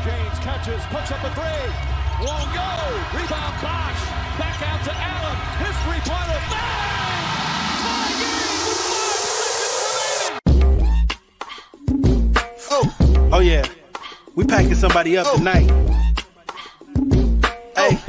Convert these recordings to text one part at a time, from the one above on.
James catches, puts up a three. Won't go. Rebound Bosh. Back out to Allen. His three-pointer. Bang! Tie game with 5 seconds remaining. Oh yeah. We packing somebody up tonight. Hey.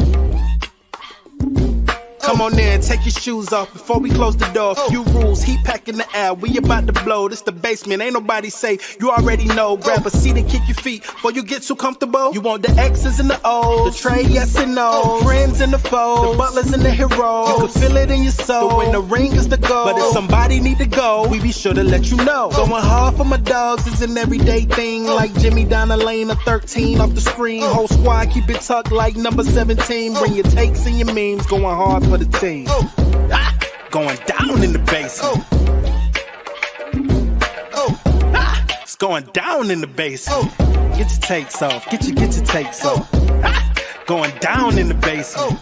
Come on in, take your shoes off before we close the door. Few rules, heat packing the air, we about to blow. This the basement, ain't nobody safe, you already know. Grab a seat and kick your feet before you get too comfortable. You want the X's and the O's, the trade, yes and no. Friends and the foes, the butlers and the heroes. You can feel it in your soul, the win the ring is the goal. But if somebody need to go, we be sure to let you know. Going hard for my dogs is an everyday thing. Like Jimmy down the lane of 13 off the screen. Whole squad keep it tucked like number 17. Bring your takes and your memes, going hard for the team. Going down in the basement. It's going down in the basement. Get your takes off. Get your takes off. Going down in the basement.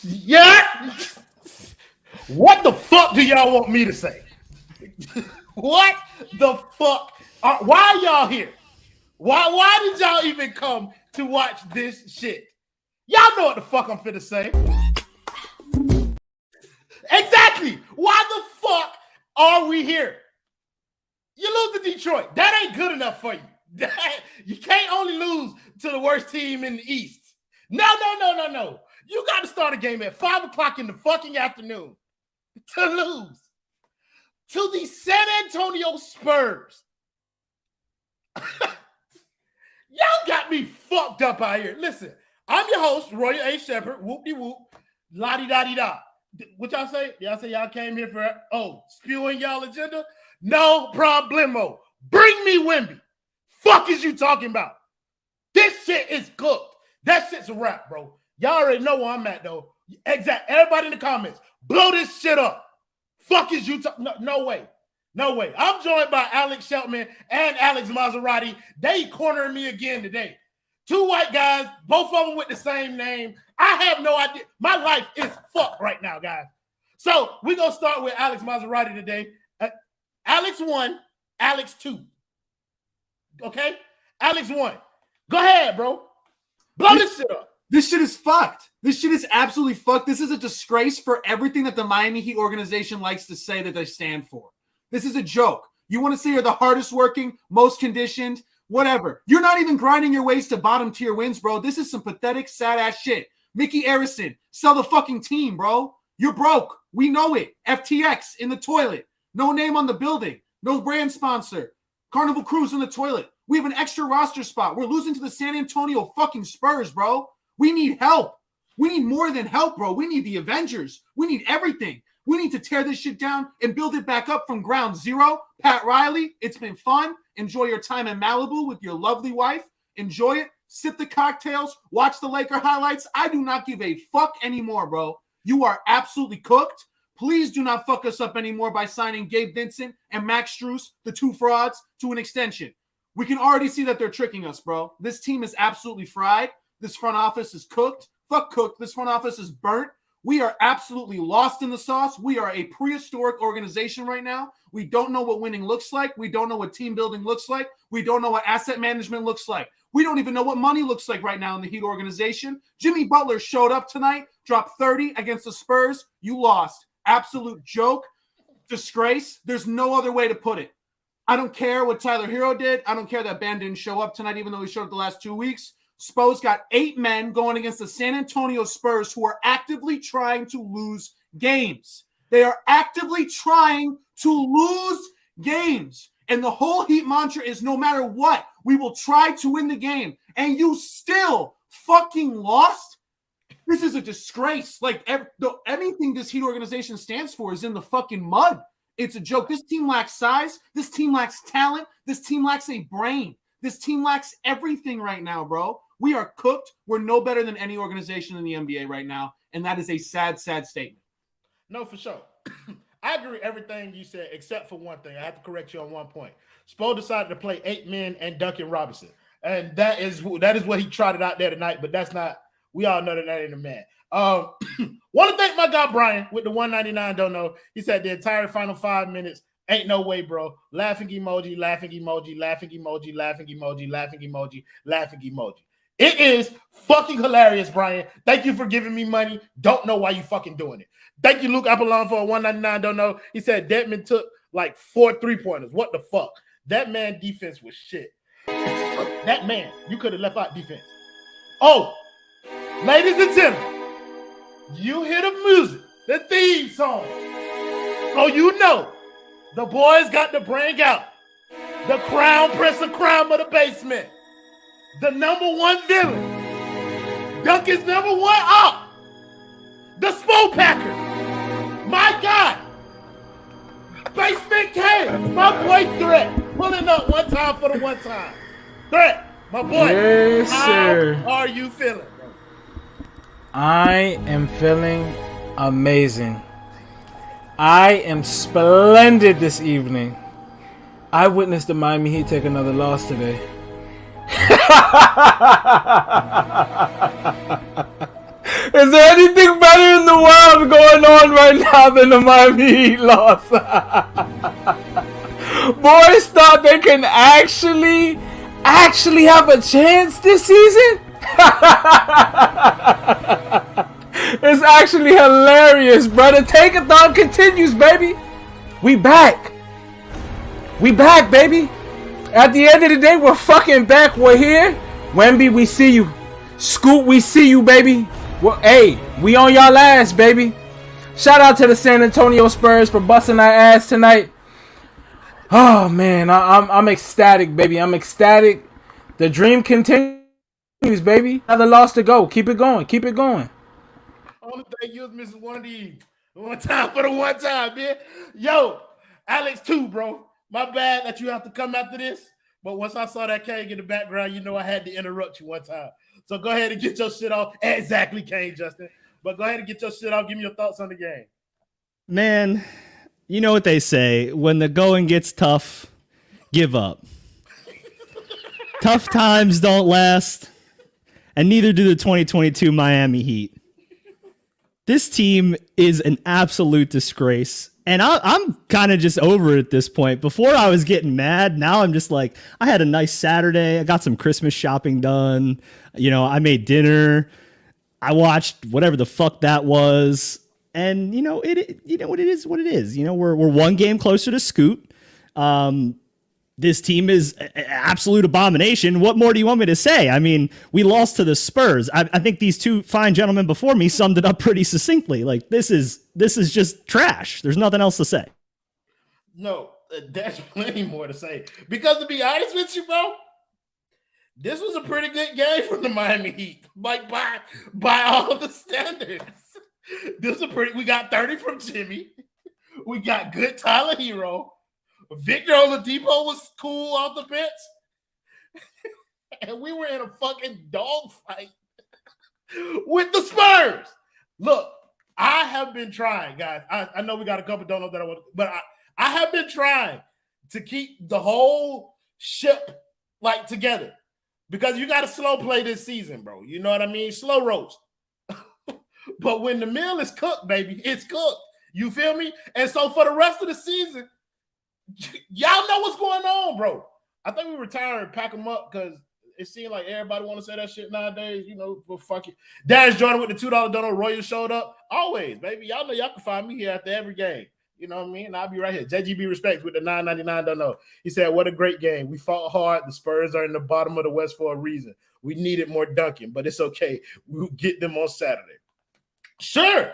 Yeah. What the fuck do y'all want me to say? What the fuck? Why are y'all here? Why did y'all even come to watch this shit? Y'all know what the fuck I'm finna say. Exactly. Why the fuck are we here? You lose to Detroit. That ain't good enough for you. You can't only lose to the worst team in the East. No. You got to start a game at 5 o'clock in the fucking afternoon to lose to the San Antonio Spurs. Y'all got me fucked up out here. Listen, I'm your host, Roy A. Shepherd. Whoop-de-whoop. La-di-da-di-da. What y'all say? Y'all say y'all came here for, spewing y'all agenda? No problemo. Bring me Wemby. Fuck is you talking about? This shit is cooked. That shit's a wrap, bro. Y'all already know where I'm at, though. Exact. Everybody in the comments, blow this shit up. Fuck is you talking? No way. No way. I'm joined by Alex Sheltman and Alex Maserati. They cornering me again today. Two white guys, both of them with the same name. I have no idea. My life is fucked right now, guys. So we're going to start with Alex Maserati today. Alex 1, Alex 2. Okay? Alex 1. Go ahead, bro. Blow this shit up. This shit is fucked. This shit is absolutely fucked. This is a disgrace for everything that the Miami Heat organization likes to say that they stand for. This is a joke. You want to say you're the hardest working, most conditioned, whatever. You're not even grinding your ways to bottom tier wins, bro. This is some pathetic, sad ass shit. Mickey Arison, sell the fucking team, bro. You're broke. We know it. FTX in the toilet. No name on the building. No brand sponsor. Carnival Cruise in the toilet. We have an extra roster spot. We're losing to the San Antonio fucking Spurs, bro. We need help. We need more than help, bro. We need the Avengers. We need everything. We need to tear this shit down and build it back up from ground zero. Pat Riley, it's been fun. Enjoy your time in Malibu with your lovely wife. Enjoy it. Sip the cocktails. Watch the Laker highlights. I do not give a fuck anymore, bro. You are absolutely cooked. Please do not fuck us up anymore by signing Gabe Vincent and Max Strus, the two frauds, to an extension. We can already see that they're tricking us, bro. This team is absolutely fried. This front office is cooked. Fuck cooked. This front office is burnt. We are absolutely lost in the sauce. We are a prehistoric organization right now. We don't know what winning looks like. We don't know what team building looks like. We don't know what asset management looks like. We don't even know what money looks like right now in the Heat organization. Jimmy Butler showed up tonight, dropped 30 against the Spurs. You lost. Absolute joke. Disgrace. There's no other way to put it. I don't care what Tyler Herro did. I don't care that Bam didn't show up tonight, even though he showed up the last 2 weeks. Spurs got 8 men going against the San Antonio Spurs who are actively trying to lose games. They are actively trying to lose games. And the whole Heat mantra is no matter what, we will try to win the game. And you still fucking lost? This is a disgrace. Like anything this Heat organization stands for is in the fucking mud. It's a joke. This team lacks size. This team lacks talent. This team lacks a brain. This team lacks everything right now, bro. We are cooked. We're no better than any organization in the NBA right now. And that is a sad, sad statement. No, for sure. I agree with everything you said, except for one thing. I have to correct you on one point. Spo decided to play 8 men and Duncan Robinson. And that is what he trotted out there tonight, but that's not – we all know that ain't a man. Want to thank my guy Brian with the 199. Don't know. He said the entire final 5 minutes Ain't no way, bro. Laughing emoji, laughing emoji, laughing emoji, laughing emoji, laughing emoji, laughing emoji. It is fucking hilarious, Brian. Thank you for giving me money. Don't know why you fucking doing it. Thank you, Luke Apollon, for a $1.99. Don't know. He said Dedmon took like 4 3-pointers. What the fuck? That man defense was shit. That man, you could have left out defense. Oh, ladies and gentlemen, you hear the music, the theme song. Oh, you know, the boys got to bring out the crown prince of crime of the basement. The number one villain. Duncan's number one up. The Spoelstra. My God. Basement Cain. My boy Threat. Pulling up one time for the one time. Threat, my boy. Yes, sir. How are you feeling, bro? I am feeling amazing. I am splendid this evening. I witnessed the Miami Heat take another loss today. Is there anything better in the world going on right now than the Miami Heat loss? Boys thought they can actually have a chance this season? It's actually hilarious, brother. Take-a-thon continues, baby. We back. We back, baby. At the end of the day, we're fucking back. We're here. Wemby, we see you. Scoot, we see you, baby. Well, hey, we on y'all ass, baby. Shout out to the San Antonio Spurs for busting our ass tonight. Oh, man, I'm ecstatic, baby. I'm ecstatic. The dream continues, baby. Another loss to go. Keep it going. Keep it going. Only thing you was missing one of these. One time for the one time, man. Yo, Alex too, bro. My bad that you have to come after this. But once I saw that Cain in the background, you know I had to interrupt you one time. So go ahead and get your shit off. Exactly, Cain, Justin. But go ahead and get your shit off. Give me your thoughts on the game. Man, you know what they say. When the going gets tough, give up. Tough times don't last, and neither do the 2022 Miami Heat. This team is an absolute disgrace, and I'm kind of just over it at this point. Before I was getting mad, now I'm just like, I had a nice Saturday. I got some Christmas shopping done. You know, I made dinner. I watched whatever the fuck that was, and you know it. You know what it is. What it is. You know, we're one game closer to Scoot. This team is an absolute abomination. What more do you want me to say? I mean, we lost to the Spurs. I think these two fine gentlemen before me summed it up pretty succinctly. Like, this is just trash. There's nothing else to say. No, there's plenty more to say. Because to be honest with you, bro, this was a pretty good game from the Miami Heat. Like, by all the standards. This was we got 30 from Jimmy. We got good Tyler Herro. Victor Oladipo was cool off the bench. And we were in a fucking dogfight with the Spurs. Look, I have been trying, guys. I know we got a couple don't know that I want, but I have been trying to keep the whole ship like together. Because you got to slow play this season, bro. You know what I mean? Slow roast. But when the meal is cooked, baby, it's cooked. You feel me? And so for the rest of the season, y'all know what's going on, bro. I think we retire and pack them up because it seemed like everybody want to say that shit nowadays. You know, but fuck it. Darius Jordan with the $2 donor. Royal showed up. Always, baby. Y'all know y'all can find me here after every game. You know what I mean? I'll be right here. JGB Respects with the $9.99 donor. He said, what a great game. We fought hard. The Spurs are in the bottom of the West for a reason. We needed more Duncan, but it's okay. We'll get them on Saturday. Sure.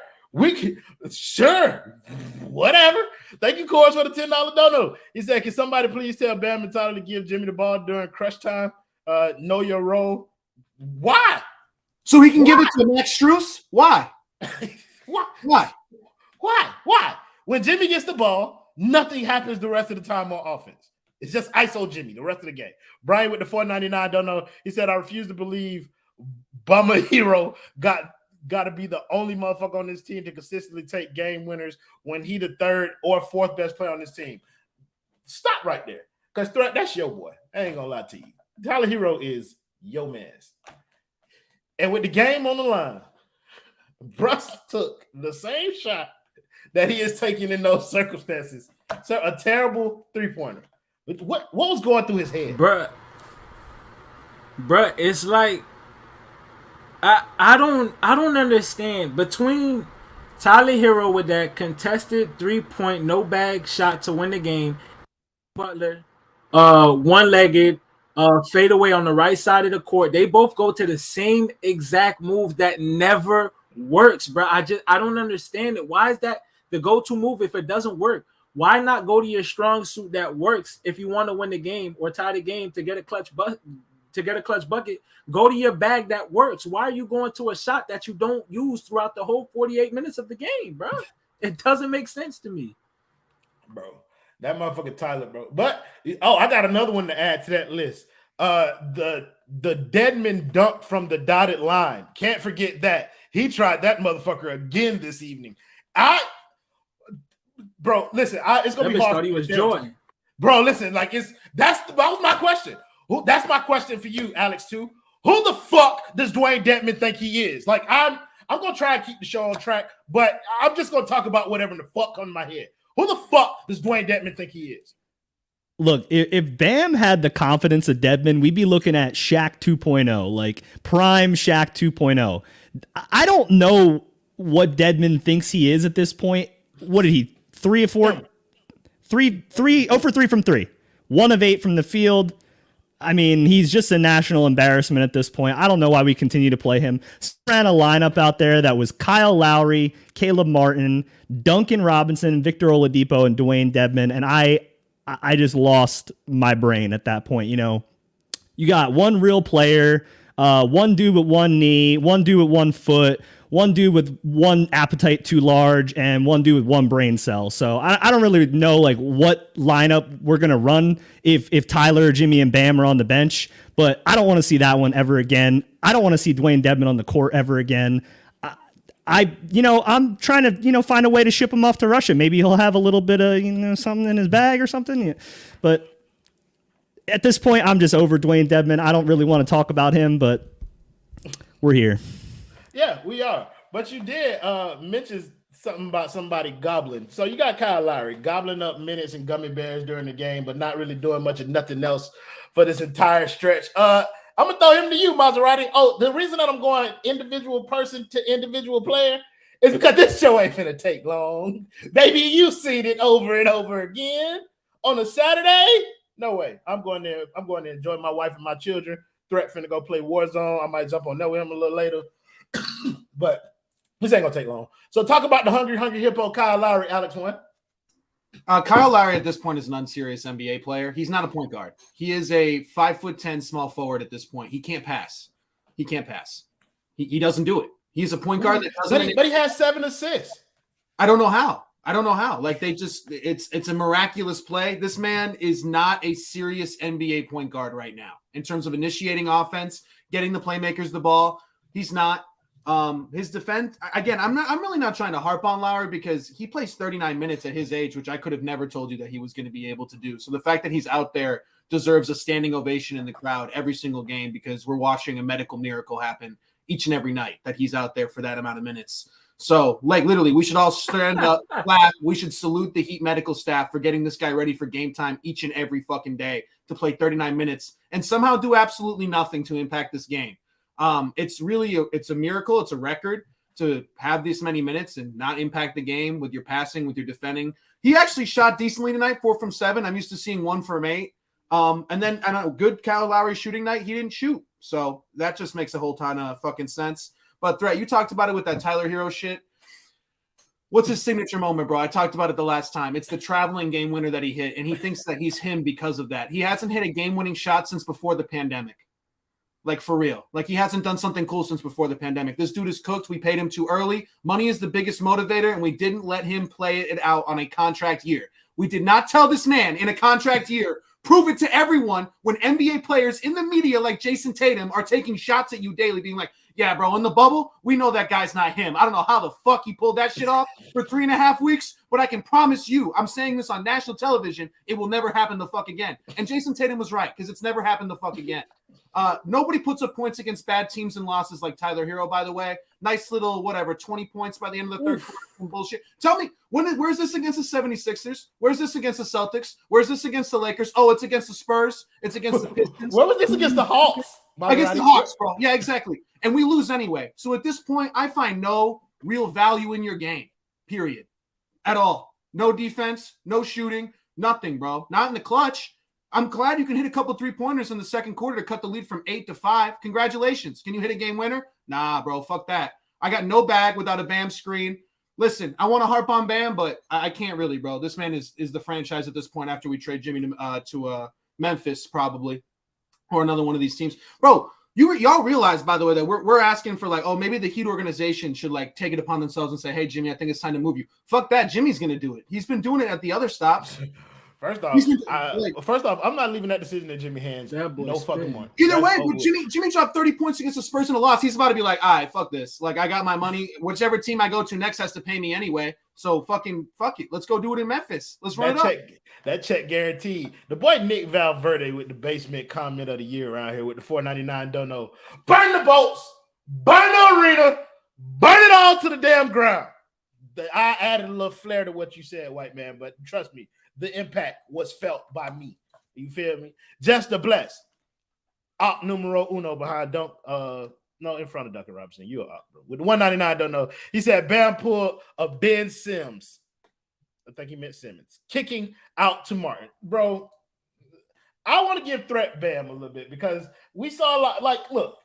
Whatever. Thank you, Course, for the $10 dono. He said, can somebody please tell Bam and Tyler to give Jimmy the ball during crush time? Know your role. Why? So he can give it to Max Strus? Why? Why? When Jimmy gets the ball, nothing happens the rest of the time on offense. It's just ISO Jimmy the rest of the game. Brian with the $4.99 dono. He said, I refuse to believe Bummer Hero got to be the only motherfucker on this team to consistently take game winners when he the third or fourth best player on this team. Stop right there. Because that's your boy. I ain't going to lie to you. Tyler Herro is your man's. And with the game on the line, Bruss took the same shot that he is taking in those circumstances So a terrible 3-pointer. What was going through his head? Bruh, it's like I don't understand. Between Tyler Herro with that contested 3-point no bag shot to win the game, Butler, one-legged fadeaway on the right side of the court. They both go to the same exact move that never works, bro. I don't understand it. Why is that the go-to move if it doesn't work? Why not go to your strong suit that works if you want to win the game or tie the game to get a clutch bucket? Go to your bag that works. Why are you going to a shot that you don't use throughout the whole 48 minutes of the game, bro? It doesn't make sense to me, bro. That motherfucker Tyler, bro. But I got another one to add to that list. The Dedmon dunk from the dotted line. Can't forget that. He tried that motherfucker again this evening. Bro, listen, it's gonna be hard. Thought he was joy. Bro, listen, like that was my question. That's my question for you, Alex, too. Who the fuck does Dewayne Dedmon think he is? Like, I'm gonna try and keep the show on track, but I'm just gonna talk about whatever the fuck comes to my head. Who the fuck does Dewayne Dedmon think he is? Look, if Bam had the confidence of Dedmon, we'd be looking at Shaq 2.0, like prime Shaq 2.0. I don't know what Dedmon thinks he is at this point. What did he? 3 or 4? 3 0 for 3 from 3. 1 of 8 from the field. I mean, he's just a national embarrassment at this point. I don't know why we continue to play him. Ran a lineup out there that was Kyle Lowry, Caleb Martin, Duncan Robinson, Victor Oladipo, and Dewayne Dedmon, and I just lost my brain at that point. You know, you got one real player, one dude with one knee, one dude with 1 foot, one dude with one appetite too large, and one dude with one brain cell. So I don't really know like what lineup we're gonna run if Tyler, Jimmy, and Bam are on the bench. But I don't want to see that one ever again. I don't want to see Dewayne Dedmon on the court ever again. I'm trying to find a way to ship him off to Russia. Maybe he'll have a little bit of something in his bag or something. Yeah. But at this point, I'm just over Dewayne Dedmon. I don't really want to talk about him, but we're here. Yeah, we are. But you did mention something about somebody gobbling. So you got Kyle Lowry gobbling up minutes and gummy bears during the game, but not really doing much of nothing else for this entire stretch. I'm going to throw him to you, Maserati. Oh, the reason that I'm going individual person to individual player is because this show ain't finna take long. Baby, you've seen it over and over again. On a Saturday? No way. I'm going to enjoy my wife and my children. Threat finna go play Warzone. I might jump on that with him a little later. But this ain't gonna take long. So talk about the hungry hippo, Kyle Lowry, Alex one. Kyle Lowry at this point is an unserious NBA player. He's not a point guard. He is a 5'10" small forward at this point. He can't pass. He He doesn't do it. He's a point guard that doesn't. But he has 7 assists. I don't know how. Like it's a miraculous play. This man is not a serious NBA point guard right now in terms of initiating offense, getting the playmakers the ball. He's not. His defense, again, I'm really not trying to harp on Lowry because he plays 39 minutes at his age, which I could have never told you that he was going to be able to do. So the fact that he's out there deserves a standing ovation in the crowd every single game because we're watching a medical miracle happen each and every night that he's out there for that amount of minutes. So like literally we should all stand up, clap. We should salute the Heat medical staff for getting this guy ready for game time each and every fucking day to play 39 minutes and somehow do absolutely nothing to impact this game. It's a miracle. It's a record to have this many minutes and not impact the game with your passing, with your defending. He actually shot decently tonight, 4 from 7. I'm used to seeing 1 from 8. And then on a good Kyle Lowry shooting night, he didn't shoot. So that just makes a whole ton of fucking sense. But Threat, you talked about it with that Tyler Herro shit. What's his signature moment, bro? I talked about it the last time. It's the traveling game winner that he hit, and he thinks that he's him because of that. He hasn't hit a game-winning shot since before the pandemic. Like, for real. Like, he hasn't done something cool since before the pandemic. This dude is cooked. We paid him too early. Money is the biggest motivator, and we didn't let him play it out on a contract year. We did not tell this man in a contract year, prove it to everyone when NBA players in the media like Jason Tatum are taking shots at you daily, being like, yeah, bro, in the bubble, we know that guy's not him. I don't know how the fuck he pulled that shit off for 3.5 weeks, but I can promise you, I'm saying this on national television, it will never happen the fuck again. And Jason Tatum was right, because it's never happened the fuck again. Nobody puts up points against bad teams and losses like Tyler Herro, by the way. Nice little, 20 points by the end of the third quarter. Bullshit. Tell me, where's this against the 76ers? Where's this against the Celtics? Where's this against the Lakers? Oh, it's against the Spurs. It's against the Pistons. Where was this against the Hawks? Against the Hawks, bro. Yeah, exactly. And we lose anyway. So at this point, I find no real value in your game, period, at all. No defense, no shooting, nothing, bro. Not in the clutch. I'm glad you can hit a couple 3-pointers in the second quarter to cut the lead from 8 to 5. Congratulations. Can you hit a game winner? Nah, bro. Fuck that. I got no bag without a Bam screen. Listen, I want to harp on Bam, but I can't really, bro. This man is the franchise at this point after we trade Jimmy to Memphis probably or another one of these teams. Bro, y'all realize, by the way, that we're asking for like, oh, maybe the Heat organization should like take it upon themselves and say, hey, Jimmy, I think it's time to move you. Fuck that. Jimmy's going to do it. He's been doing it at the other stops. First off, I'm not leaving that decision in Jimmy's hands. No fucking one. Either way, but Jimmy dropped 30 points against the Spurs in a loss. He's about to be like, all right, fuck this. Like, I got my money. Whichever team I go to next has to pay me anyway. So fuck it. Let's go do it in Memphis. Let's run it up. That check guaranteed. The boy Nick Valverde with the basement comment of the year around here with the $4.99 don't know. Burn the boats, burn the arena, burn it all to the damn ground. I added a little flair to what you said, white man, but trust me, the impact was felt by me. You feel me? Just the bless. Op numero uno behind Dunk. No, in front of Duncan Robinson. You're up, bro. With the $1.99, don't know. He said Bam pulled a Ben Sims. I think he meant Simmons. Kicking out to Martin. Bro, I want to give threat Bam a little bit because we saw a lot. Like, look,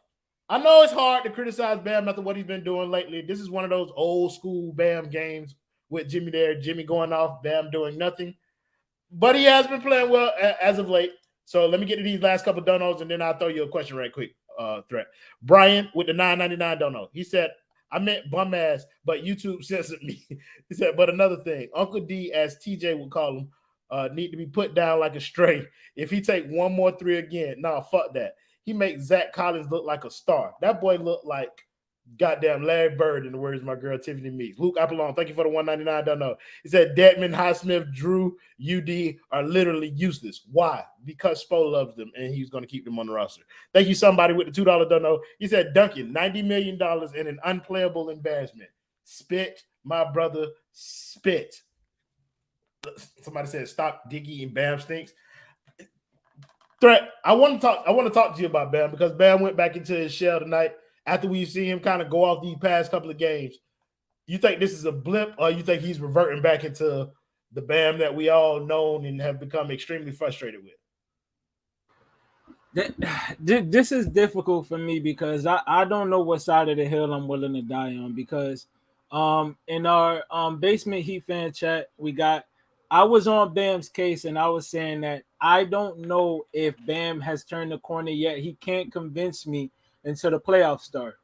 I know it's hard to criticize Bam after what he's been doing lately. This is one of those old school Bam games with Jimmy there, Jimmy going off, Bam doing nothing. But he has been playing well as of late. So let me get to these last couple of donos, and then I'll throw you a question right quick. Threat. Brian with the $9.99 dono. He said, I meant bum ass, but YouTube censored me. He said, but another thing, Uncle D, as TJ would call him, need to be put down like a stray. If he take one more 3 again, nah, fuck that. He makes Zach Collins look like a star. That boy looked like goddamn Larry Bird, in the words of my girl Tiffany Meeks. Luke Apollon, thank you for the $1.99. Don't know. He said Dedmon, Highsmith, Drew, UD are literally useless. Why? Because Spo loves them and he's going to keep them on the roster. Thank you, somebody with the $2 don't know. He said Duncan, $90 million in an unplayable embarrassment. Spit, my brother, spit. Somebody said stop Diggy and Bam stinks. Threat. I want to talk to you about Bam because Bam went back into his shell tonight. After we've seen him kind of go off these past couple of games, you think this is a blip or you think he's reverting back into the Bam that we all known and have become extremely frustrated with? This is difficult for me because I don't know what side of the hill I'm willing to die on because in our basement Heat fan chat, I was on Bam's case and I was saying that I don't know if Bam has turned the corner yet. He can't convince me until the playoffs start.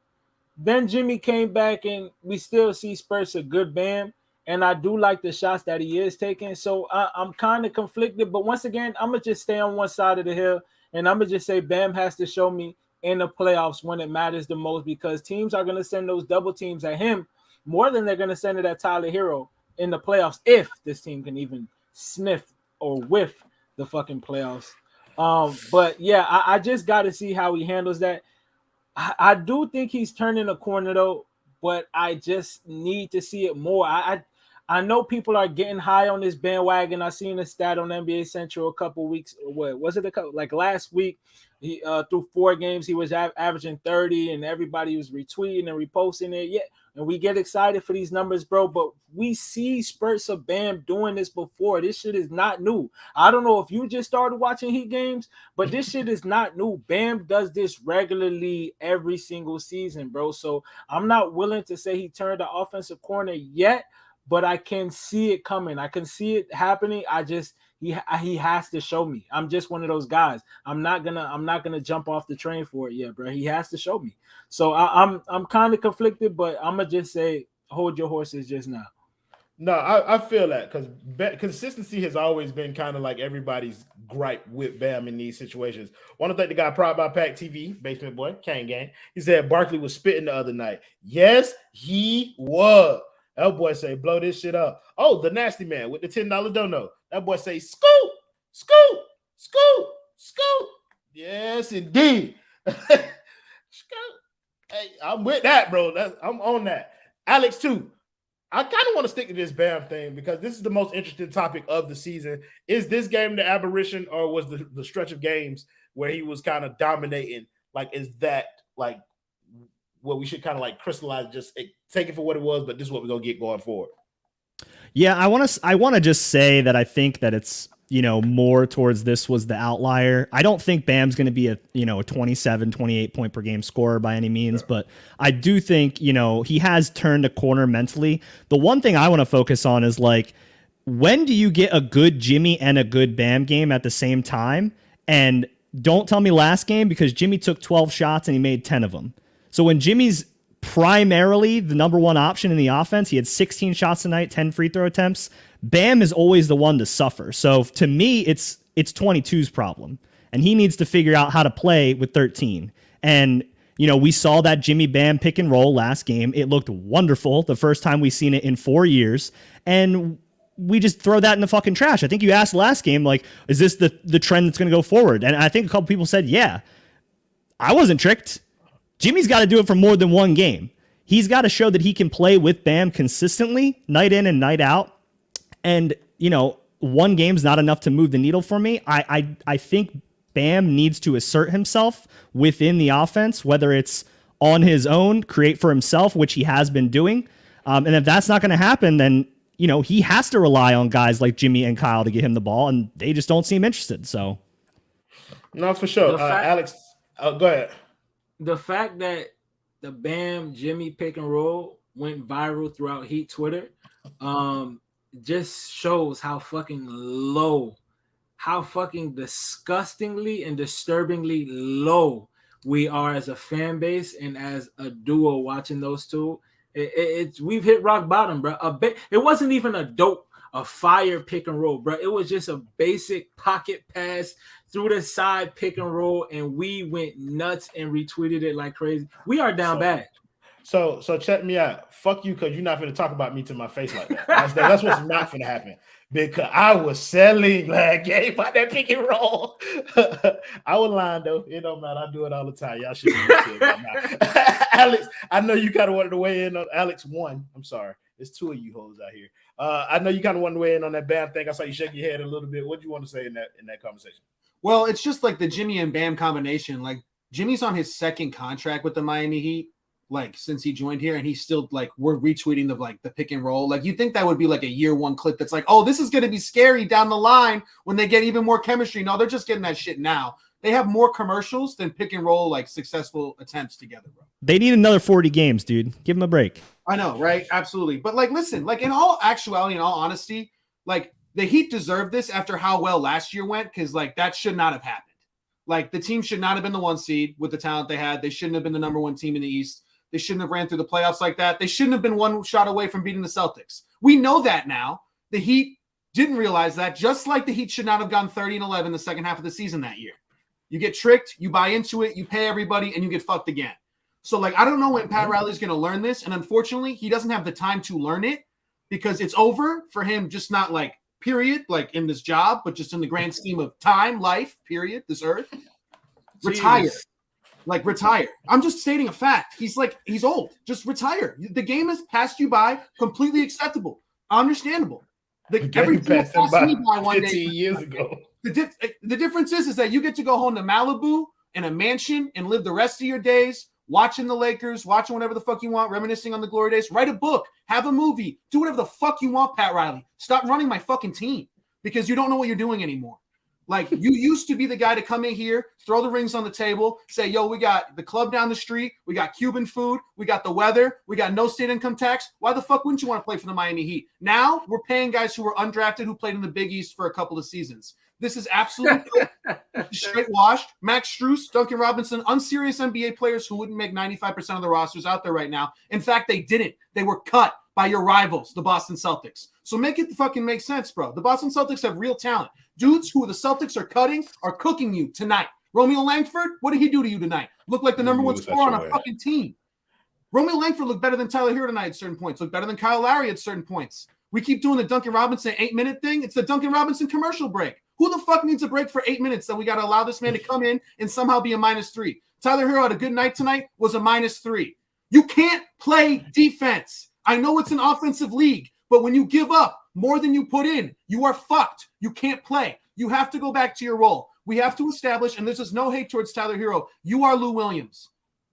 Then Jimmy came back and we still see Spurs a good Bam. And I do like the shots that he is taking. So I'm kind of conflicted. But once again, I'm going to just stay on one side of the hill. And I'm going to just say Bam has to show me in the playoffs when it matters the most because teams are going to send those double teams at him more than they're going to send it at Tyler Herro in the playoffs if this team can even sniff or whiff the fucking playoffs. But, yeah, I just got to see how he handles that. I do think he's turning a corner, though, but I just need to see it more. I know people are getting high on this bandwagon. I seen a stat on NBA Central a couple weeks. What was it? Like last week, he through 4 games, he was averaging 30, and everybody was retweeting and reposting it. Yeah, and we get excited for these numbers, bro. But we see spurts of Bam doing this before. This shit is not new. I don't know if you just started watching Heat games, but this shit is not new. Bam does this regularly every single season, bro. So I'm not willing to say he turned the offensive corner yet, but I can see it coming. I can see it happening. He has to show me. I'm just one of those guys. I'm not gonna jump off the train for it yet, bro. He has to show me. So I'm kind of conflicted, but I'm gonna just say hold your horses just now. No, I feel that because consistency has always been kind of like everybody's gripe with Bam in these situations. Want to thank the guy proud by Pack TV, basement boy, Cain gang. He said Barkley was spitting the other night. Yes, he was. That boy say, blow this shit up. Oh, the nasty man with the $10 dono. That boy say, scoop, scoop, scoop, scoop. Yes, indeed. Hey, I'm with that, bro. I'm on that. Alex, too. I kind of want to stick to this Bam thing because this is the most interesting topic of the season. Is this game the aberration, or was the stretch of games where he was kind of dominating? Like, is that like what we should kind of like crystallize, just take it for what it was, but this is what we're going to get going forward? Yeah, I want to just say that I think that it's, more towards this was the outlier. I don't think Bam's going to be a 27, 28 point per game scorer by any means, sure. But I do think, he has turned a corner mentally. The one thing I want to focus on is like, when do you get a good Jimmy and a good Bam game at the same time? And don't tell me last game, because Jimmy took 12 shots and he made 10 of them. So when Jimmy's primarily the number one option in the offense, he had 16 shots tonight, 10 free throw attempts. Bam is always the one to suffer. So to me, it's 22's problem, and he needs to figure out how to play with 13. And we saw that Jimmy Bam pick and roll last game. It looked wonderful the first time we've seen it in 4 years, and we just throw that in the fucking trash. I think you asked last game, like, is this the trend that's going to go forward? And I think a couple people said, yeah. I wasn't tricked. Jimmy's got to do it for more than one game. He's got to show that he can play with Bam consistently, night in and night out. And, one game's not enough to move the needle for me. I think Bam needs to assert himself within the offense, whether it's on his own, create for himself, which he has been doing. And if that's not going to happen, then, he has to rely on guys like Jimmy and Kyle to get him the ball, and they just don't seem interested. So, no, for sure. Alex, go ahead. The fact that the Bam Jimmy pick and roll went viral throughout Heat Twitter, just shows how fucking low, how fucking disgustingly and disturbingly low we are as a fan base and as a duo watching those two. We've hit rock bottom, bro. It wasn't even a fire pick and roll, bro. It was just a basic pocket pass through the side pick and roll, and we went nuts and retweeted it like crazy. We are down bad. So check me out. Fuck you, because you're not going to talk about me to my face like that. That's what's not going to happen. Because I was selling like Gabe by that pick and roll. I was lying, though. It don't matter. I do it all the time. Y'all should be right now. Alex, I know you kind of wanted to weigh in on Alex 1. I'm sorry. There's 2 of you hoes out here. I know you kind of wanted to weigh in on that Bam thing. I saw you shake your head a little bit. What do you want to say in that conversation? Well, it's just like the Jimmy and Bam combination. Like, Jimmy's on his second contract with the Miami Heat, like, since he joined here, and he's still like, we're retweeting the pick and roll. Like, you think that would be like a year one clip that's like, oh, this is going to be scary down the line when they get even more chemistry. No, they're just getting that shit now. They have more commercials than pick and roll, like, successful attempts together, bro. They need another 40 games, dude. Give them a break. I know, right? Absolutely. But, like, listen, like, in all actuality, in all honesty, like, the Heat deserve this after how well last year went, because, like, that should not have happened. Like, the team should not have been the 1 seed with the talent they had. They shouldn't have been the number 1 team in the East. They shouldn't have ran through the playoffs like that. They shouldn't have been 1 shot away from beating the Celtics. We know that now. The Heat didn't realize that, just like the Heat should not have gone 30-11 the second half of the season that year. You get tricked, you buy into it, you pay everybody, and you get fucked again. So, like, I don't know when Pat Riley's going to learn this, and unfortunately, he doesn't have the time to learn it because it's over for him, just not, like, period, like in this job, but just in the grand scheme of time, life, period, this earth. Retire. Like, retire. I'm just stating a fact. He's old. Just retire. The game has passed you by, completely acceptable, understandable. Everything passed me by 15 years ago. The difference is that you get to go home to Malibu in a mansion and live the rest of your days watching the Lakers, watching whatever the fuck you want, reminiscing on the glory days. Write a book, have a movie, do whatever the fuck you want, Pat Riley. Stop running my fucking team because you don't know what you're doing anymore. Like, you used to be the guy to come in here, throw the rings on the table, say, yo, we got the club down the street, we got Cuban food, we got the weather, we got no state income tax. Why the fuck wouldn't you want to play for the Miami Heat? Now we're paying guys who were undrafted who played in the Big East for a couple of seasons. This is absolutely straight washed. Max Strus, Duncan Robinson, unserious NBA players who wouldn't make 95% of the rosters out there right now. In fact, they didn't. They were cut by your rivals, the Boston Celtics. So make it fucking make sense, bro. The Boston Celtics have real talent. Dudes who the Celtics are cutting are cooking you tonight. Romeo Langford, what did he do to you tonight? Look like the number 1 scorer on a fucking team. Romeo Langford looked better than Tyler Herro tonight at certain points. Looked better than Kyle Lowry at certain points. We keep doing the Duncan Robinson 8-minute thing. It's the Duncan Robinson commercial break. Who the fuck needs a break for 8 minutes that we got to allow this man to come in and somehow be a -3? Tyler Herro had a good night tonight, was a -3. You can't play defense. I know it's an offensive league, but when you give up more than you put in, you are fucked. You can't play. You have to go back to your role. We have to establish, and this is no hate towards Tyler Herro, you are Lou Williams.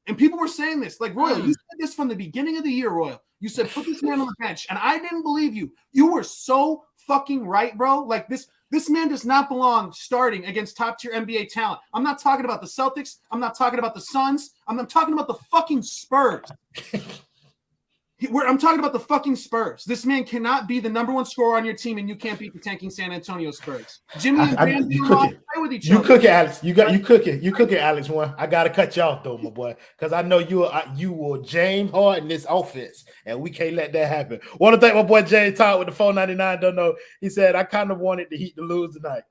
And people were saying this, like, Royal, you said this from the beginning of the year, Royal. You said, put this man on the bench, and I didn't believe you. You were so fucking right, bro. Like, this man does not belong starting against top-tier NBA talent. I'm not talking about the Celtics. I'm not talking about the Suns. I'm not talking about the fucking Spurs. I'm talking about the fucking Spurs. This man cannot be the number one scorer on your team, and you can't beat the tanking San Antonio Spurs. Jimmy and Bam play with each other. You cook it, Alex. You cook it. You cook it, Alex. One. I gotta cut you off though, my boy, because I know you will James Harden this offense, and we can't let that happen. Want to thank my boy James Todd with the 499. Don't know. He said I kind of wanted the Heat to lose tonight.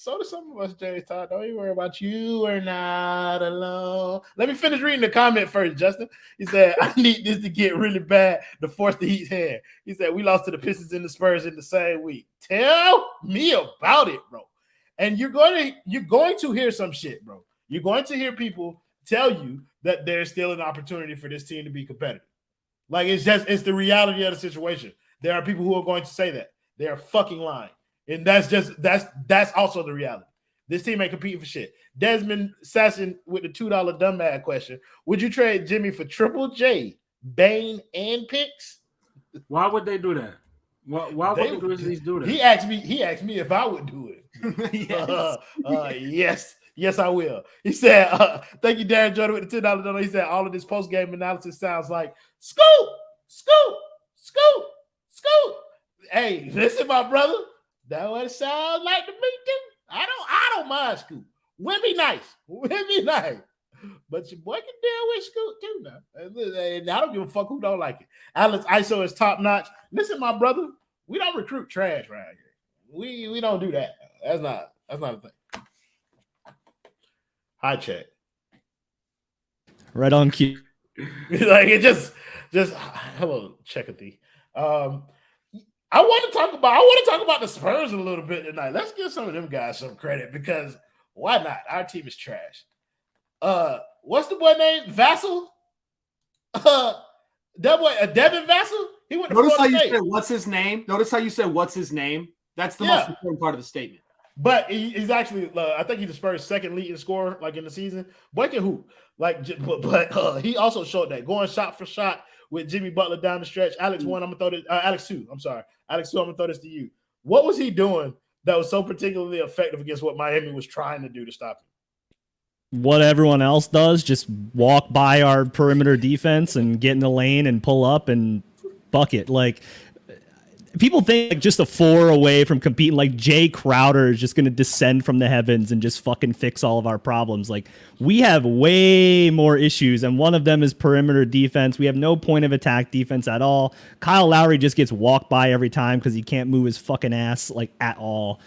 So do some of us, James Todd. Don't you worry about you are not alone. Let me finish reading the comment first, Justin. He said, I need this to get really bad to force the Heat's hand. He said, we lost to the Pistons and the Spurs in the same week. Tell me about it, bro. And you're going to hear some shit, bro. You're going to hear people tell you that there's still an opportunity for this team to be competitive. Like, it's the reality of the situation. There are people who are going to say that. They are fucking lying. And that's also the reality. This team ain't competing for shit. Desmond Sasson with the $2 dumbass question. Would you trade Jimmy for Triple J, Bane, and picks? Why would they do that? Why would the Grizzlies do that? He asked me if I would do it. Yes. Yes, I will. He said, thank you, Darren Jordan, with the $10 donation. He said, all of this post-game analysis sounds like scoop, scoop, scoop, scoop. Hey, listen, my brother. That what it sounds like to me, too. I don't mind Scoop. Would be nice. But your boy can deal with Scoop, too, now. And I don't give a fuck who don't like it. Alex ISO is top-notch. Listen, my brother, we don't recruit trash around here. We don't do that. That's not a thing. High check. Right on cue. Like, it just hello, check-a-thee. I want to talk about the Spurs a little bit tonight. Let's give some of them guys some credit because why not? Our team is trash. What's the boy name? Vassell? Devin Vassell? He went to Notice how Florida State. You said what's his name? Notice how you said what's his name? That's the most important part of the statement. But he's actually, I think he's the Spurs' second leading scorer, like in the season. Boy can hoop. Like, but he also showed that going shot for shot with Jimmy Butler down the stretch. Alex 2, I'm gonna throw this to you. What was he doing that was so particularly effective against what Miami was trying to do to stop him? What everyone else does, just walk by our perimeter defense and get in the lane and pull up and bucket. Like, people think like just a 4 away from competing, like Jay Crowder is just going to descend from the heavens and just fucking fix all of our problems. Like, we have way more issues, and one of them is perimeter defense. We have no point of attack defense at all. Kyle Lowry just gets walked by every time because he can't move his fucking ass like at all.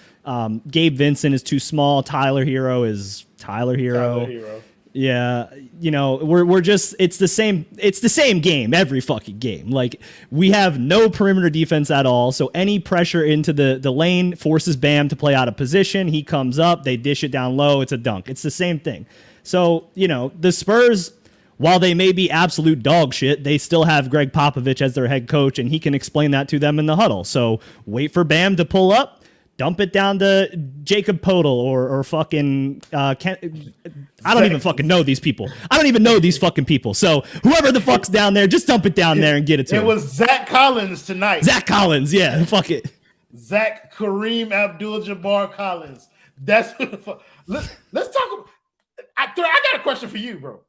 Gabe Vincent is too small. Tyler Herro is Tyler Herro. Yeah, you know, we're just it's the same game every fucking game. Like, we have no perimeter defense at all. So any pressure into the lane forces Bam to play out of position. He comes up, they dish it down low, it's a dunk. It's the same thing. So, you know, the Spurs, while they may be absolute dog shit, they still have Greg Popovich as their head coach, and he can explain that to them in the huddle. So wait for Bam to pull up. Dump it down to Jacob Podol or fucking I don't even fucking know these people. I don't even know these fucking people. So whoever the fuck's down there, just dump it down there and get it to him. It was Zach Collins tonight. Zach Collins, yeah, fuck it. Zach Kareem Abdul-Jabbar Collins. That's what the fuck. Let's talk. I got a question for you, bro.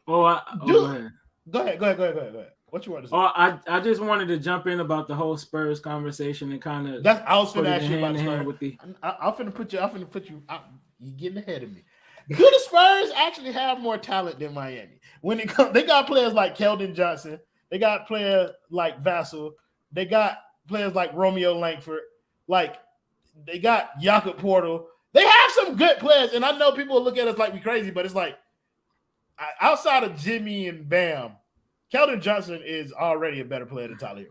Go ahead. Go ahead. What you want to say? I just wanted to jump in about the whole Spurs conversation and kind of. I was finna ask you about Spurs. I'm finna put you. You getting ahead of me. Do the Spurs actually have more talent than Miami? When it comes, they got players like Keldon Johnson. They got players like Vassell. They got players like Romeo Langford. Like, they got Jakob Portal. They have some good players, and I know people will look at us like we crazy, but it's like outside of Jimmy and Bam, Keldon Johnson is already a better player than Tyler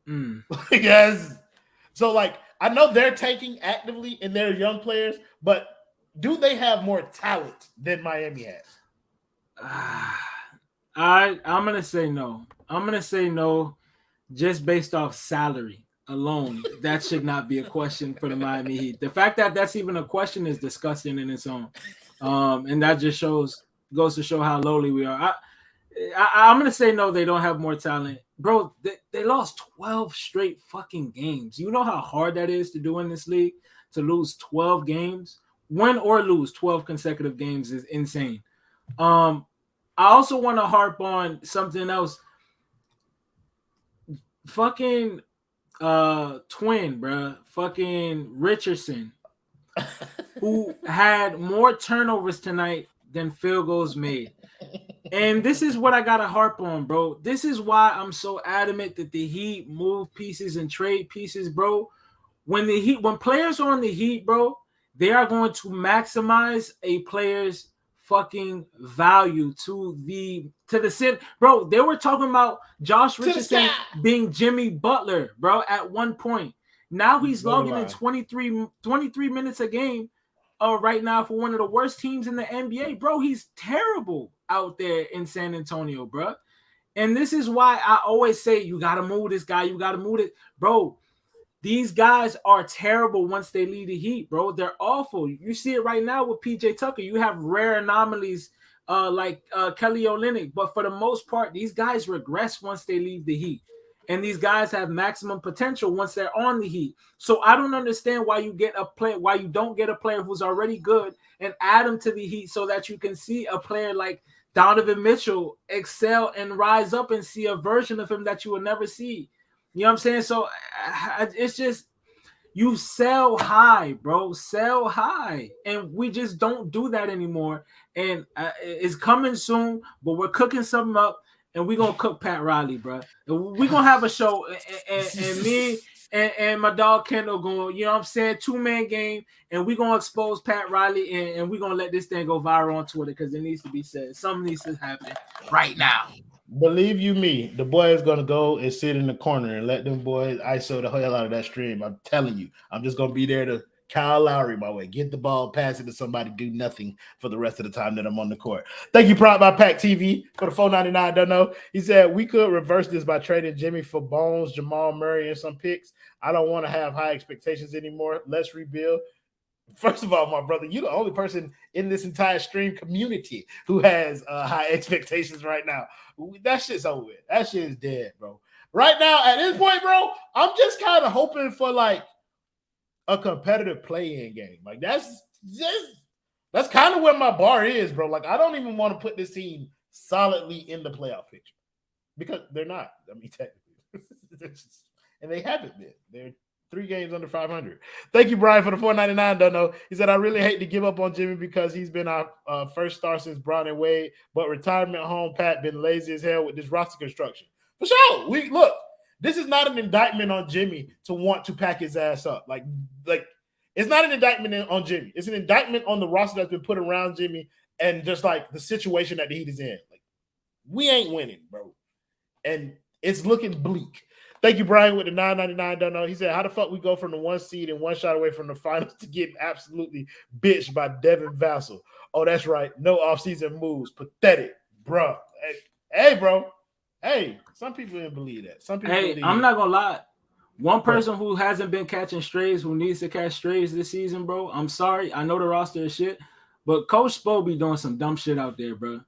Herro. Yes. So, like, I know they're tanking actively and they're young players, but do they have more talent than Miami has? I'm gonna say no. I'm gonna say no, just based off salary alone. That should not be a question for the Miami Heat. The fact that that's even a question is disgusting in its own, and that just goes to show how lowly we are. I'm gonna say no. They don't have more talent, bro. They lost 12 straight fucking games. You know how hard that is to do in this league. To lose 12 games, win or lose 12 consecutive games is insane. I also want to harp on something else. Fucking twin, bro. Fucking Richardson, who had more turnovers tonight than field goals made. And this is what I gotta harp on, bro. This is why I'm so adamant that the Heat move pieces and trade pieces, bro. When players are on the Heat, bro, they are going to maximize a player's fucking value to the center. Bro, they were talking about Josh Richardson being Jimmy Butler, bro, at one point. Now he's logging in 23 minutes a game right now for one of the worst teams in the NBA. Bro, he's terrible out there in San Antonio, bro. And this is why I always say you got to move this guy. You got to move it. Bro, these guys are terrible once they leave the Heat, bro. They're awful. You see it right now with PJ Tucker. You have rare anomalies like Kelly Olynyk. But for the most part, these guys regress once they leave the Heat. And these guys have maximum potential once they're on the Heat. So I don't understand why you don't get a player who's already good and add him to the Heat so that you can see a player like Donovan Mitchell excel and rise up and see a version of him that you will never see. You know what I'm saying? So it's just you sell high, bro. Sell high. And we just don't do that anymore. And it's coming soon, but we're cooking something up. And we're going to cook Pat Riley, bro. We're going to have a show. And me and my dog Kendall going, you know what I'm saying, 2-man game. And we're going to expose Pat Riley. And we're going to let this thing go viral on Twitter because it needs to be said. Something needs to happen right now. Believe you me, the boy is going to go and sit in the corner and let them boys ISO the hell out of that stream. I'm telling you. I'm just going to be there to Kyle Lowry my way. Get the ball, pass it to somebody, do nothing for the rest of the time that I'm on the court. Thank you, Prop by Pack TV for the $4.99. Don't know. He said we could reverse this by trading Jimmy for Bones, Jamal Murray, and some picks. I don't want to have high expectations anymore. Let's rebuild. First of all, my brother, you're the only person in this entire stream community who has high expectations right now. That shit's over with. That shit is dead, bro. Right now, at this point, bro, I'm just kind of hoping for like a competitive play-in game. Like that's kind of where my bar is, bro. Like I don't even want to put this team solidly in the playoff picture because they're not. I mean, technically, and they haven't been. They're 3 games under 500. Thank you, Brian, for the $4.99. Don't know. He said, I really hate to give up on Jimmy because he's been our first star since Brown and Wade, but retirement home Pat been lazy as hell with this roster construction. For sure. Look, this is not an indictment on Jimmy to want to pack his ass up. Like it's not an indictment on Jimmy. It's an indictment on the roster that's been put around Jimmy and just like the situation that the Heat is in. Like we ain't winning, bro. And it's looking bleak. Thank you, Brian, with the $9.99. Don't know. He said, how the fuck we go from the 1 seed and 1 shot away from the finals to getting absolutely bitched by Devin Vassell? Oh, that's right. No offseason moves. Pathetic, bro. Hey, bro. Hey, some people didn't believe that. Some people believe I'm not going to lie. One person who hasn't been catching strays, who needs to catch strays this season, bro, I'm sorry. I know the roster is shit, but Coach Spo be doing some dumb shit out there, bro.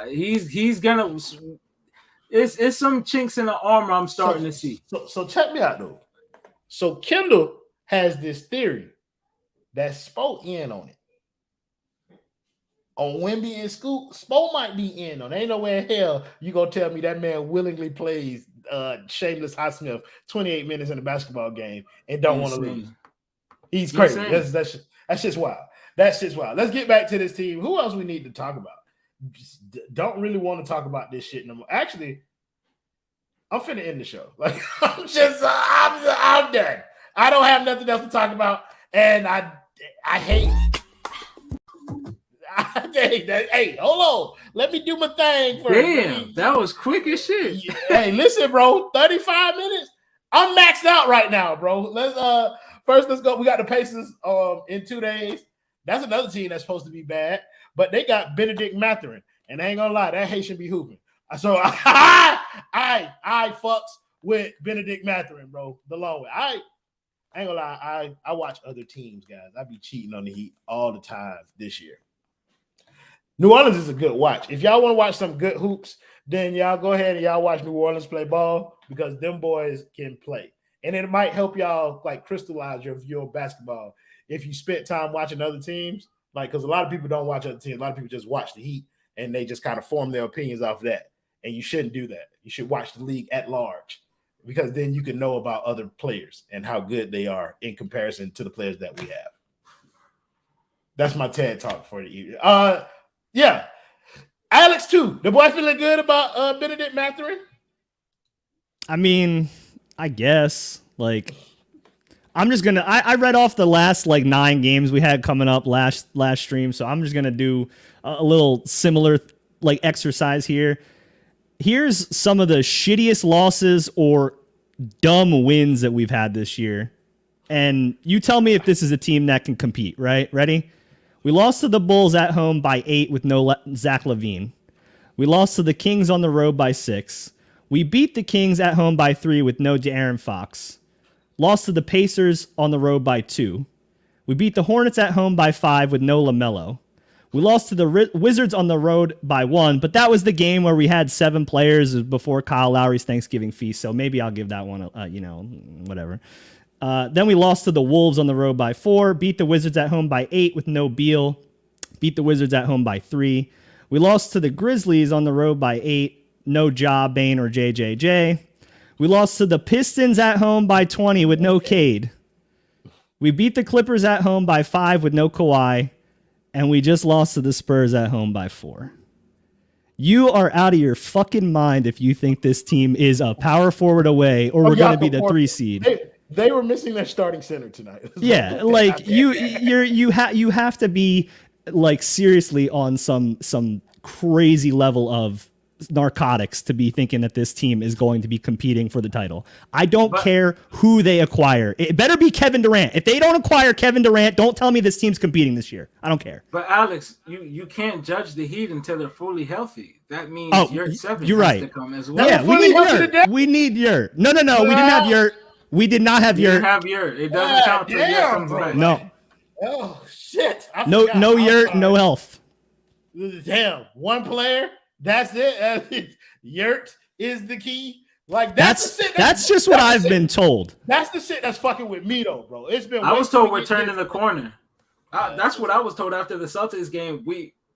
He's going to – It's some chinks in the armor I'm starting to see. So check me out, though. So Kendall has this theory that Spo in on it. On Wemby and Scoop, Spo might be in on it. Ain't no way in hell you going to tell me that man willingly plays shameless Highsmith 28 minutes in a basketball game and don't want to lose. He's crazy. That's just wild. That's just wild. Let's get back to this team. Who else we need to talk about? Just don't really want to talk about this shit no more. Actually, I'm finna end the show. Like I'm done. I don't have nothing else to talk about, and I hate. Hey, hold on. Let me do my thing first. Damn, that was quick as shit. Hey, listen, bro. 35 minutes. I'm maxed out right now, bro. First, let's go. We got the Pacers in 2 days. That's another team that's supposed to be bad, but they got Benedict Mathurin, and I ain't gonna lie, that Haitian be hooping. So I fucks with Benedict Mathurin, bro. The long way. I ain't gonna lie. I watch other teams, guys. I be cheating on the Heat all the time this year. New Orleans is a good watch. If y'all want to watch some good hoops, then y'all go ahead and y'all watch New Orleans play ball because them boys can play. And it might help y'all like crystallize your view of basketball if you spent time watching other teams. Like, because a lot of people don't watch other teams. A lot of people just watch the Heat and they just kind of form their opinions off of that. And you shouldn't do that. You should watch the league at large because then you can know about other players and how good they are in comparison to the players that we have. That's my TED talk for the evening. Yeah. Alex, too. The boy feeling good about Benedict Mathurin? I mean, I guess. Like, I'm just gonna. I read off the last 9 games we had coming up last stream, so I'm just gonna do a little similar exercise here. Here's some of the shittiest losses or dumb wins that we've had this year, and you tell me if this is a team that can compete. Right? Ready? We lost to the Bulls at home by 8 with no Zach LaVine. We lost to the Kings on the road by 6. We beat the Kings at home by 3 with no De'Aaron Fox. Lost to the Pacers on the road by 2. We beat the Hornets at home by 5 with no LaMelo. We lost to the Wizards on the road by 1, but that was the game where we had 7 players before Kyle Lowry's Thanksgiving feast, so maybe I'll give that one, whatever. Then we lost to the Wolves on the road by 4, beat the Wizards at home by 8 with no Beal, beat the Wizards at home by 3. We lost to the Grizzlies on the road by 8, no Ja, Bain, or JJJ. We lost to the Pistons at home by 20 with no Cade. We beat the Clippers at home by 5 with no Kawhi. And we just lost to the Spurs at home by 4. You are out of your fucking mind if you think this team is a power forward away or we're going to be the 3 seed. They were missing their starting center tonight. Yeah, you have to be seriously on some crazy level of narcotics to be thinking that this team is going to be competing for the title. I don't care who they acquire. It better be Kevin Durant. If they don't acquire Kevin Durant, don't tell me this team's competing this year. I don't care. But Alex, you can't judge the Heat until they're fully healthy. That means Yurtseven you're right. has to come as well. Yeah, we need Yurt. We need Yurt. No, we didn't have Yurt. We did not have Yurt. You have Yurt. It doesn't count until Yurt comes back. No. Oh shit! No Yurt, no health. Damn, one player. That's it. Yurt is the key. That's just what I've been told. That's the shit that's fucking with me though, bro. It's been. I was told we're turning the corner. That's what I was told after the Celtics game.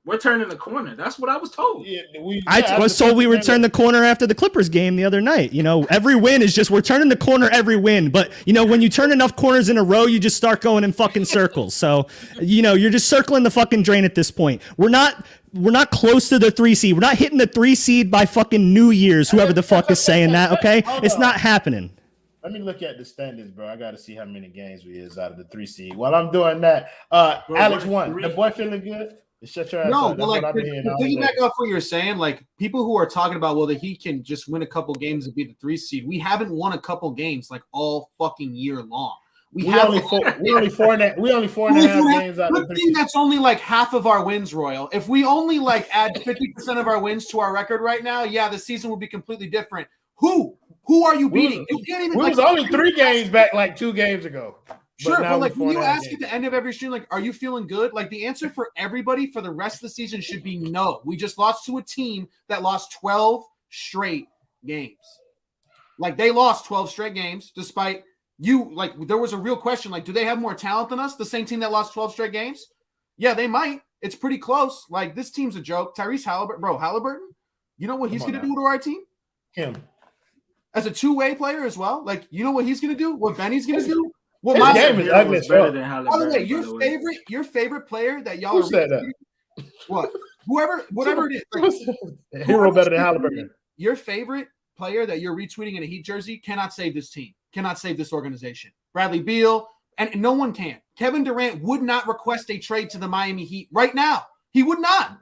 We're turning the corner. That's what I was told. Yeah, I was told we would turn the corner after the Clippers game the other night. Every win is just we're turning the corner every win. But when you turn enough corners in a row, you just start going in fucking circles. So you're just circling the fucking drain at this point. We're not close to the 3 seed. We're not hitting the 3 seed by fucking New Year's. Whoever the fuck is saying that, okay? It's not happening. Let me look at the standings, bro. I got to see how many games we is out of the 3 seed. While I'm doing that, Alex won. The boy feeling good? Shut your ass up. No, but piggyback off what you're saying, people who are talking about, well, the Heat can just win a couple games and be the 3 seed. We haven't won a couple games all fucking year long. We only 4.5 games out of the 3 seed. That's only half of our wins, Royal. If we only add 50% of our wins to our record right now, yeah, the season would be completely different. Who are you beating? You can't even. We was only 3 games back 2 games ago. Sure, but when you ask at the end of every stream, are you feeling good? The answer for everybody for the rest of the season should be no. We just lost to a team that lost 12 straight games. They lost 12 straight games, despite you. There was a real question. Do they have more talent than us? The same team that lost 12 straight games? Yeah, they might. It's pretty close. This team's a joke. Tyrese Halliburton. You know what he's going to do to our team? Him as a 2-way player as well. You know what he's going to do? What Benny's going to do? Well, my game is ugly as well. By the way, your favorite player that y'all said that? What? Whatever it is. Herro better than Halliburton. Your favorite player that you're retweeting in a Heat jersey cannot save this team. Cannot save this organization. Bradley Beal, and no one can. Kevin Durant would not request a trade to the Miami Heat right now. He would not.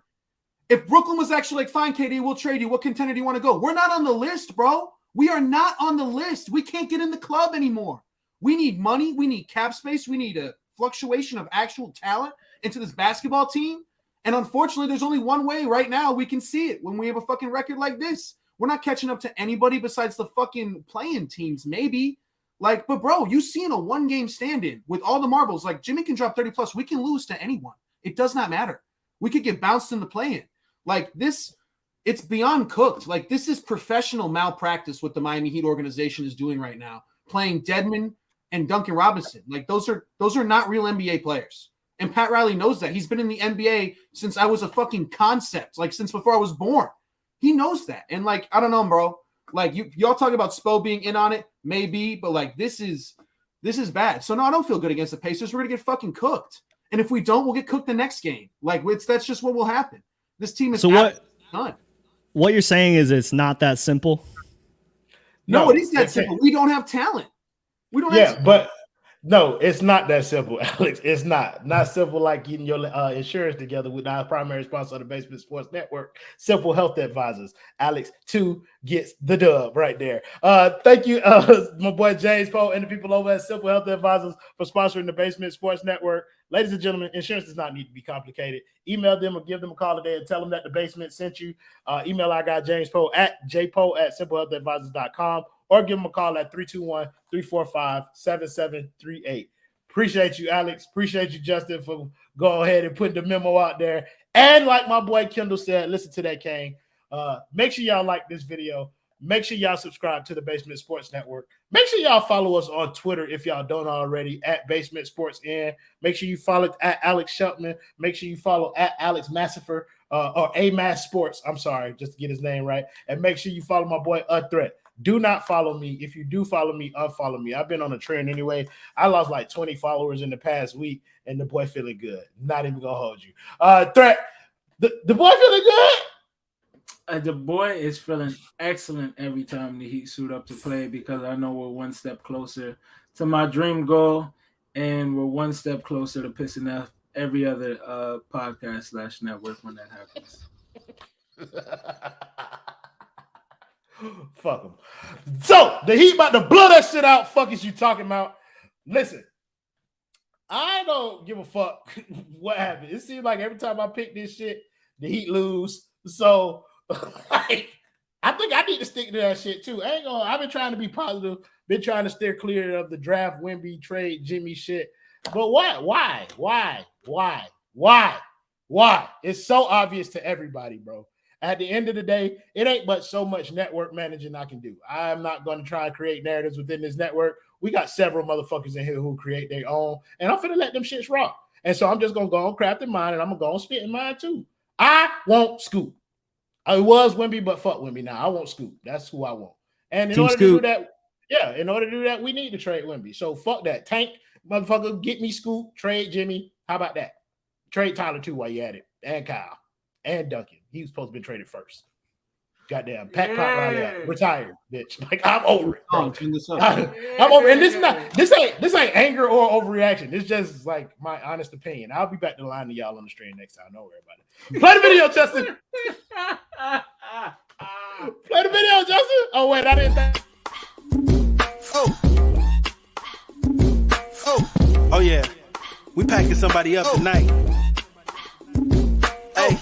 If Brooklyn was actually fine, KD, we'll trade you. What contender do you want to go? We're not on the list, bro. We are not on the list. We can't get in the club anymore. We need money. We need cap space. We need a fluctuation of actual talent into this basketball team. And unfortunately, there's only one way right now we can see it when we have a fucking record like this. We're not catching up to anybody besides the fucking playing teams, maybe. Like, but bro, you see in a one-game stand-in with all the marbles, like Jimmy can drop 30 plus. We can lose to anyone. It does not matter. We could get bounced in the play-in. Like this, it's beyond cooked. Like this is professional malpractice what the Miami Heat organization is doing right now, playing Dedmon and Duncan Robinson. Like those are not real NBA players. And Pat Riley knows that. He's been in the NBA since I was a fucking concept, like since before I was born. He knows that. And like, I don't know, bro. Like y'all talk about Spo being in on it, maybe, but like this is bad. So no, I don't feel good against the Pacers. We're gonna get fucking cooked. And if we don't, we'll get cooked the next game. Like that's just what will happen. This team is done. What you're saying is it's not that simple? No, it is that simple. We don't have talent. We don't have but no, it's not that simple, Alex. It's not simple like getting your insurance together with our primary sponsor of the Basement Sports Network, Simple Health Advisors. Alex 2 gets the dub right there. Thank you, my boy James Poe and the people over at Simple Health Advisors for sponsoring the Basement Sports Network. Ladies and gentlemen, insurance does not need to be complicated. Email them or give them a call today and tell them that the basement sent you. Email our guy James Poe at jpoe@simplehealthadvisors.com. or give them a call at 321-345-7738. Appreciate you, Alex. Appreciate you, Justin, for go ahead and putting the memo out there. And like my boy Kendall said, listen to that, Cain. Make sure y'all like this video. Make sure y'all subscribe to the Basement Sports Network. Make sure y'all follow us on Twitter if y'all don't already, at Basement Sports N. Make sure you follow at Alex Sheltman. Make sure you follow at Alex Massifer or A-Mass Sports. I'm sorry, just to get his name right. And make sure you follow my boy Threat. Do not follow me. If you do follow me, unfollow me. I've been on a trend anyway. I lost like 20 followers in the past week, and the boy feeling good. Not even gonna hold you. Threat, the boy feeling good? The boy is feeling excellent every time the Heat suit up to play because I know we're one step closer to my dream goal, and we're one step closer to pissing off every other podcast / network when that happens. Fuck them. So the Heat about to blow that shit out. Fuck is you talking about? Listen, I don't give a fuck what happened. It seems like every time I pick this shit, the Heat lose. So like, I think I need to stick to that shit too. I've been trying to be positive, been trying to steer clear of the draft, Wemby, trade, Jimmy shit. But why? It's so obvious to everybody, bro. At the end of the day, it ain't but so much network managing I can do. I'm not going to try and create narratives within this network. We got several motherfuckers in here who create their own, and I'm finna let them shits rock. And so I'm just going to go on crafting mine, and I'm going to go on spitting mine too. I won't Scoop. I was Wemby, but fuck Wemby now. I won't Scoop. That's who I want. And in order to do that, we need to trade Wemby. So fuck that. Tank, motherfucker, get me Scoop, trade Jimmy. How about that? Trade Tyler too while you at it. And Kyle. And Duncan. He was supposed to be traded first. Goddamn. Pat Pop Riley retired, bitch. Like, I'm over it. Bro. I'm over it. And this ain't anger or overreaction. It's just like my honest opinion. I'll be back to the line to y'all on the stream next time. Don't worry about it. Play the video, Justin. Play the video, Justin. Oh, wait, I didn't think. Oh yeah. We packing somebody up tonight. Hey.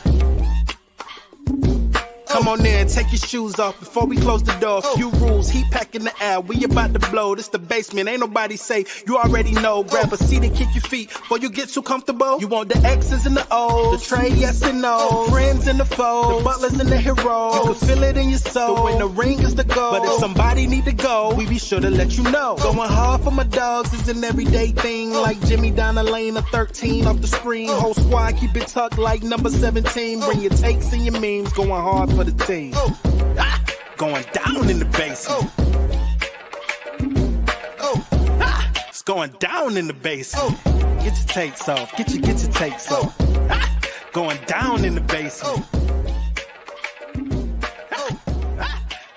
Come on in, take your shoes off before we close the door. Few rules, heat packing the air. We about to blow. This the basement, ain't nobody safe. You already know. Grab a seat and kick your feet before you get too comfortable. You want the X's and the O's, the trade, yes and no, friends and the foes, the butlers and the Herro. You can feel it in your soul. The win, the ring is the goal. But if somebody need to go, we be sure to let you know. Going hard for my dogs is an everyday thing. Like Jimmy down the lane of 13 off the screen. Whole squad keep it tucked like number 17. Bring your takes and your memes. Going hard for the team. Going down in the basement. It's going down in the basement. Get your takes off. Get your takes off. Going down in the basement.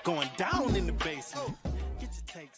Going down in the basement.